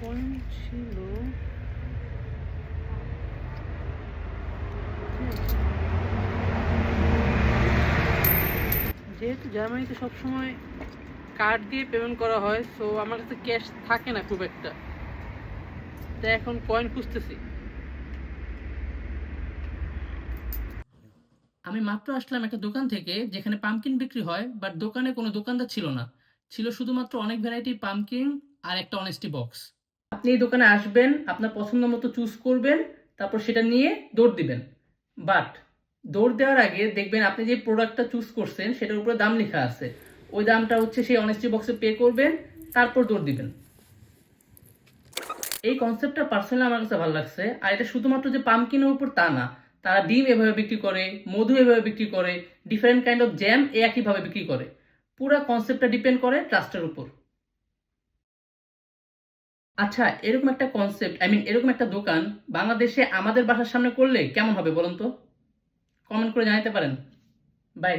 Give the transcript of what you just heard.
Point ছিল যেহেতু জার্মানিতে সবসময় কার্ড দিয়ে পেমেন্ট করা হয়, সো আমার কাছে ক্যাশ থাকে না খুব একটা, তাই এখন কয়েন খুঁজতেছি। আমি মাত্র আসলাম একটা দোকান থেকে যেখানে পাম্পকিন বিক্রি হয়, বাট দোকানে কোনো দোকানদার ছিল না। ছিল শুধুমাত্র অনেক ভ্যারাইটি পাম্পকিন আর একটা অনেস্টি বক্স। আপনি এই দোকানে আসবেন, আপনার পছন্দ মতো চুজ করবেন, তারপর সেটা নিয়ে দৌড় দিবেন। বাট দৌড় দেওয়ার আগে দেখবেন আপনি যে প্রোডাক্টটা চুজ করছেন সেটার উপরে দাম লেখা আছে, ওই দামটা হচ্ছে সেই অনেস্টি বক্সে পে করবেন, তারপর দৌড় দিবেন। এই কনসেপ্টটা পার্সোনালি আমার কাছে ভালো লাগছে। আর এটা শুধুমাত্র যে পাম্পকিনের উপর তা না, তারা ডিম এভাবে বিক্রি করে, মধু এভাবে বিক্রি করে, ডিফারেন্ট কাইন্ড অফ জ্যাম একইভাবে বিক্রি করে। পুরো কনসেপ্টটা ডিপেন্ড করে ট্রাস্টের উপর। আচ্ছা, এরকম একটা কনসেপ্ট, এরকম একটা দোকান বাংলাদেশে আমাদের বাসার সামনে করলে কেমন হবে বলুন তো? কমেন্ট করে জানাতে পারেন। বাই।